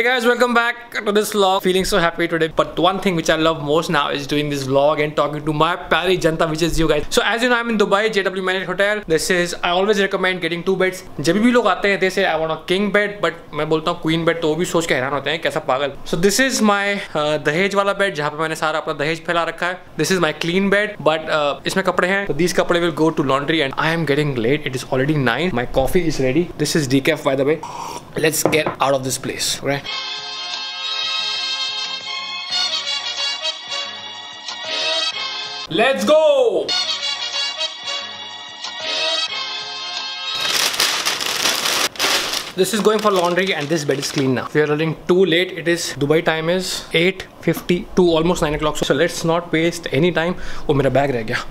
Hey guys, welcome back to this vlog. Feeling so happy today, but one thing which I love most now is doing this vlog and talking to my pyari janta, which is you guys. So as you know, I'm in Dubai, JW Marriott Hotel. This is, I always recommend getting 2 beds. जब भी लोग आते हैं they say I want a king bed, but मैं बोलता हूँ queen bed, तो वो भी सोच के हैरान होते हैं कैसा पागल. So this is my दहेज वाला bed जहाँ पे मैंने सारा अपना दहेज फैला रखा है. This is my clean bed, but इसमें कपड़े हैं, तो these कपड़े will go to laundry and I am getting late. It is already 9. My coffee is ready. This is decaf by the way. Let's get out of this place, right? Let's go! This is going for laundry and this bed is clean now. We are running too late. It is Dubai time is 8:52, almost 9 o'clock. So let's not waste any time. Oh, मेरा bag रह गया.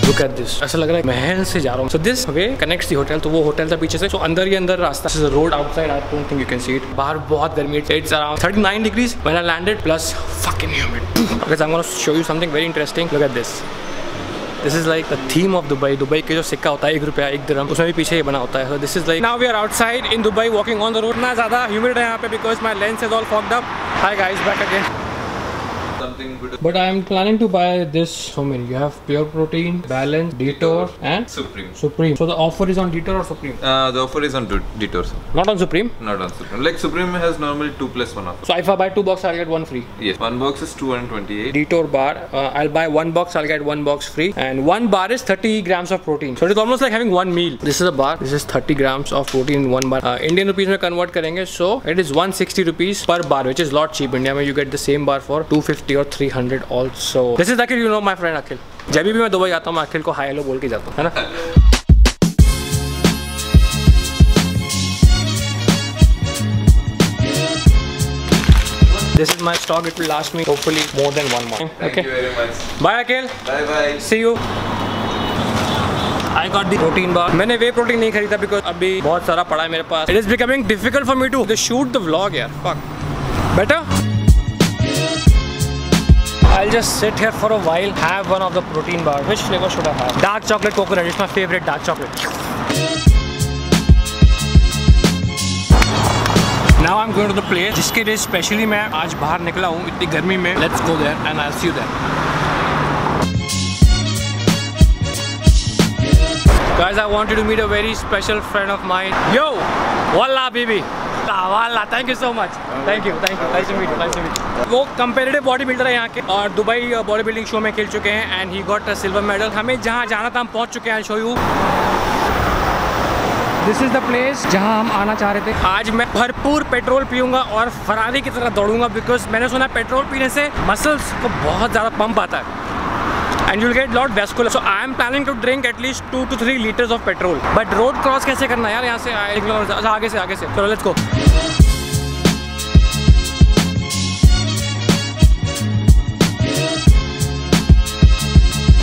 Look at this. ऐसा लग रहा है महल से जा रहा हूँ. So this way connects the hotel. तो वो होटल था पीछे से. So अंदर ही अंदर रास्ता. This is the road outside. I don't think you can see it. बाहर बहुत गर्मी है. It's around 39 degrees when I landed. Plus fucking humid. Guys, I'm gonna show you something very interesting. Look at this. This is like the theme of Dubai. Dubai के जो सिक्का होता है 1 रुपया 1 दिरहम, उसमें भी पीछे ये बना होता है. So this is like now we are outside in Dubai walking on the road. ना ज़्यादा humid है यहाँ पे because my lens is all fogged up. Hi guys, back again. But I am planning to buy this so many. You have Pure Protein, Balance, Detour and Supreme. So the offer is on Detour or Supreme? The offer is on Detour. Not on Supreme? Not on Supreme. Like Supreme has normally 2+1 offer. So if I buy 2 boxes, I'll get 1 free? Yes. 1 box is 228. Detour bar, I'll buy 1 box, I'll get 1 box free. And 1 bar is 30 grams of protein. So it is almost like having 1 meal. This is a bar. This is 30 grams of protein in 1 bar. Indian rupees में convert करेंगे. So it is 160 rupees per bar, which is lot cheap. India में you get the same bar for 250 or 300 also. This is Akhil, you know my friend Akhil. जब भी मैं Dubai आता हूँ मैं अखिल को हाय हेलो बोल के जाता हूँ, है ना? This is my stock. It will last me hopefully more than 1 month. Thank you very much. Bye Akhil. Bye bye. See you. I got the protein bar. मैंने वे प्रोटीन नहीं खरीदा because अभी बहुत सारा पड़ा है मेरे पास. It is becoming difficult for me to shoot the vlog यार. Fuck. Better? I'll just sit here for a while, have one of the protein bar. Which flavor should I have? Dark chocolate coconut. It's my favorite dark chocolate. Now I'm going to the place जिसके लिए specially मैं आज बाहर निकला हूँ इतनी गर्मी में. Let's go there and I'll see you there. Guys, I wanted to meet a very special friend of mine. Yo, wallah baby. वाला thank you so much. Thank you nice to meet you. वो comparative bodybuilder है यहाँ के और Dubai body building show में खेल चुके हैं and he got a silver medal. हमें जहाँ जाना था हम पहुँच चुके हैं. I show you. This is the place जहाँ हम आना चाह रहे थे. आज मैं भरपूर पेट्रोल पीऊँगा और फरारी की तरह दौड़ूंगा बिकॉज मैंने सुना पेट्रोल पीने से मसल्स को बहुत ज़्यादा पंप आता है and you'll get lot vascular. So I am planning to drink at least 2 to 3 liters of petrol. But road cross कैसे करना है यार यहाँ से आगे से. चलो let's go.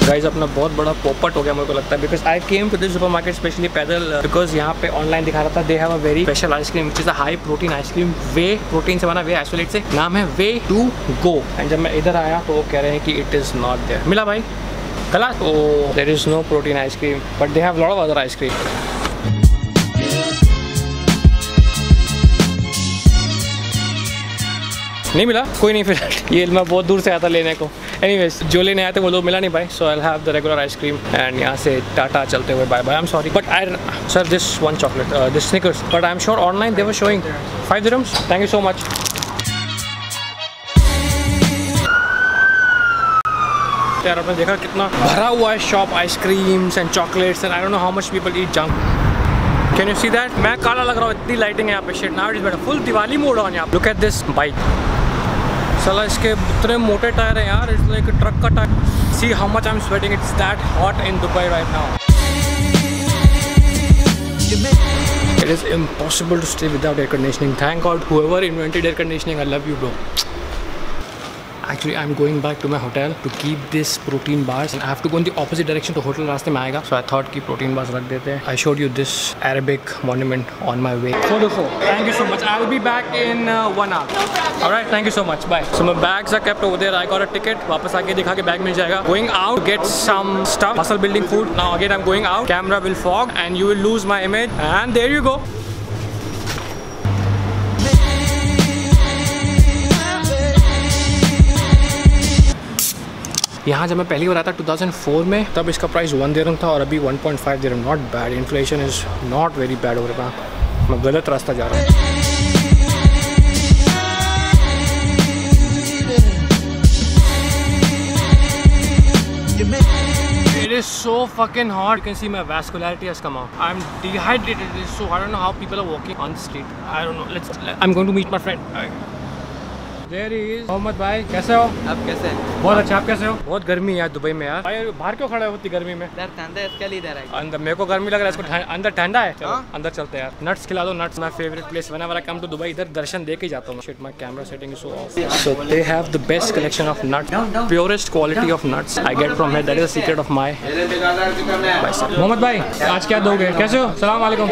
गाइस अपना बहुत बड़ा पोपट हो गया मेरे को लगता है because I came to this supermarket specially पैदल बिकॉज यहाँ पे ऑनलाइन दिखा रहा था they have a very special ice cream which is a high protein ice cream. Whey protein से बना, वे आइसोलेट से. नाम है वे टू गो. एंड जब मैं इधर आया तो वो कह रहे हैं कि इट इज़ नॉट देयर. मिला भाई कला. Oh there is no protein ice cream but they have lot of other ice cream. नहीं मिला कोई नहीं. फिर ये मैं बहुत दूर से आया था लेने को. एनीवेज जो लेने आए थे वो लोग मिला नहीं भाई. So I have the regular ice cream and यहाँ से टाटा चलते हुए bye bye. I am sorry but I saw this 1 chocolate this Snickers but I am sure online they were showing 5 dirhams. Thank you so much. यार आपने देखा कितना भरा हुआ है shop ice creams and chocolates and I don't know how much people eat junk. Can you see that? मैं काला लग रहा हूँ इतनी लाइटिंग है यहाँ पे. Shit now it is better. Full Diwali mode on यहाँ. Look at this bike. चला इसके इतने मोटे टायर हैं यार. इट्स लाइक ट्रक का टायर. See how much I am sweating. It's that hot in Dubai right now. It is impossible to stay without air conditioning. Thank God whoever invented air conditioning. I love you bro. Actually, I'm going back to my hotel to keep this protein bars. I have to go in the opposite direction to hotel रास्ते में आएगा. So I thought कि protein bars रख देते हैं. I showed you this Arabic monument on my way. Photo. Thank you so much. I'll be back in 1 hour. Alright, thank you so much. Bye. So my bags are kept over there. I got a ticket. वापस आके दिखा के bag मिल जाएगा. Going out to get some stuff, muscle building food. Now again I'm going out. Camera will fog and you will lose my image. And there you go. यहाँ जब मैं पहली बार आया था 2004 में, तब इसका प्राइस 1 दिरहम था और अभी 1.5 dirham. Not bad. Inflation is not very bad हो रहा है. मैं गलत रास्ता जा रहा हूँ. It is so fucking hot. You can see my vascularity has come out. I'm dehydrated. It is so hot. I don't know how people are walking on the street. I don't know. I'm going to meet my friend. There he is. Mohammad भाई, कैसे हो आप? कैसे हैं? बहुत अच्छा. आप कैसे हो? बहुत गर्मी है यार दुबई में यार. भाई बाहर क्यों खड़ा है इतनी गर्मी में? इधर ठंडा है, इसके लिए इधर है. अंदर मेरे को गर्मी लग रहा है, इसको अंदर ठंडा है. चलो अंदर चलते हैं यार. नट्स खिला दो. Nuts my favourite place. Whenever I come to Dubai इधर दर्शन दे के जाता हूँ. Shit, my camera setting is so off. So they have the best collection of nuts, purest quality of nuts I get from here. That is the secret of my. Mohammed भाई, आज क्या दोगे? कैसे हो? सलाम वालेकुम.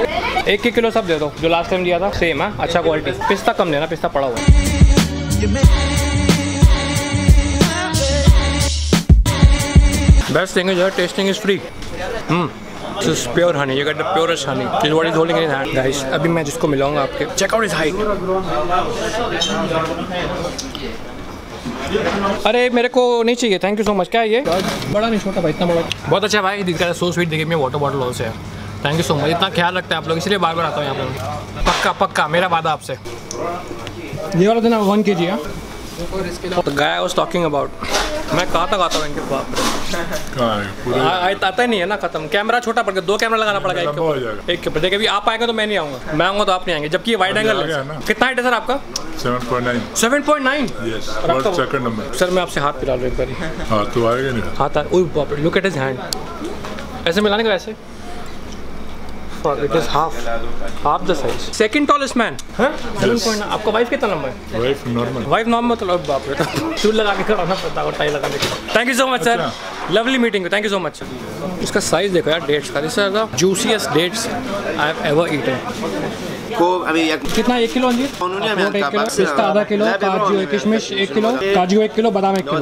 1 किलो सब दे दो जो लास्ट टाइम दिया था. सेम है, अच्छा क्वालिटी. पिस्ता कम लेना, पिस्ता पड़ा हुआ है. Best thing is here, tasting is free. This is pure honey. You get the purest honey. This is what he's holding in his hand. Guys, अभी मैं जिसको मिलाऊंगा आपके. Check out his height. अरे मेरे को नहीं चाहिए. Thank you so much. क्या है ये? बड़ा नहीं, छोटा भाई. इतना बड़ा. बहुत अच्छा भाई. दिख रहा है सो स्वीट. देखिए मैं वाटर बॉटल ऑल्सो है. Thank you so much. इतना ख्याल रखते हैं आप लोग, इसलिए बार बार आता हूँ यहाँ पर. पक्का पक्का मेरा वादा आपसे. ये वाला देना 1 kg है. The guy I was talking about. मैं कहाँ तक आता हूँ इनके पास. आता ही नहीं है ना. खत्म. कैमरा छोटा पड़ गया. 2 कैमरा लगाना पड़ेगा एक के ऊपर. देखिए अभी आप आएंगे तो मैं नहीं आऊँगा. मैं आऊँगा तो आप नहीं आएंगे. जबकि ये वाइड एंगल है. कितना हाइट है सर आपका? 7.9. 7.9. Yes. World second number. Sir मैं आपसे हाथ मिला लूँ एक बार. हाँ तो आएगा नहीं. हाथ. ओह बाप रे. Look at his hand. ऐसे मिलाने का वैसे. It is half the size. Second tallest man. हाँ? 7.9. आपका वाइफ कितना लंबा है? Wife normal. Wife normal. तो बाप रे. चूल लगा के कराना पड़ता है, टाई लगा के. Thank you so much sir. Lovely meeting. Thank you so much. इसका साइज देखो यार डेट्स का. This is the juiciest dates I have ever eaten. को अभी कितना? 1 किलो अंजीर, अखरोट 1 किलो, पिस्ता आधा किलो, काजू किशमिश 1 किलो, काजू 1 किलो, बादाम 1 किलो.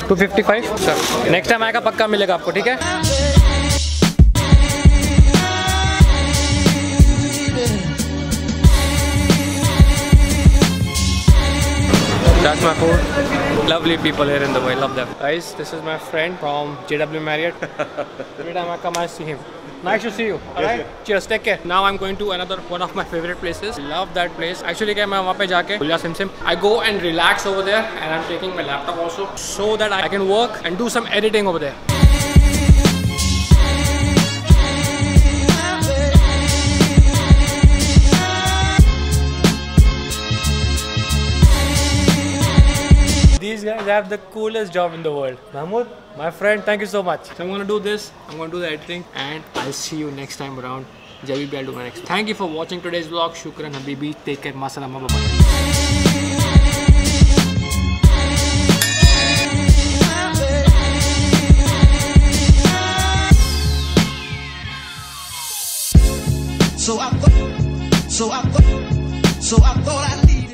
255 सर. नेक्स्ट टाइम आएगा पक्का मिलेगा आपको. ठीक है. That's my food. Lovely people here in Dubai. Love them. Guys, this is my friend from JW Marriott. Every time I come, I see him. Nice to see you. Alright. Cheers. Take care. Now I'm going to another one of my favorite places. Love that place. Actually, क्या मैं वहाँ पे जाके Bulya Simsim. I go and relax over there, and I'm taking my laptop also so that I can work and do some editing over there. These guys have the coolest job in the world. Mahmoud, my friend, thank you so much. So I'm going to do this, I'm going to do the editing, and I'll see you next time around. Jabi, I'll do my next. Thank you for watching today's vlog. Shukran Habibi. Take care. Masalama. Bye-bye. So I thought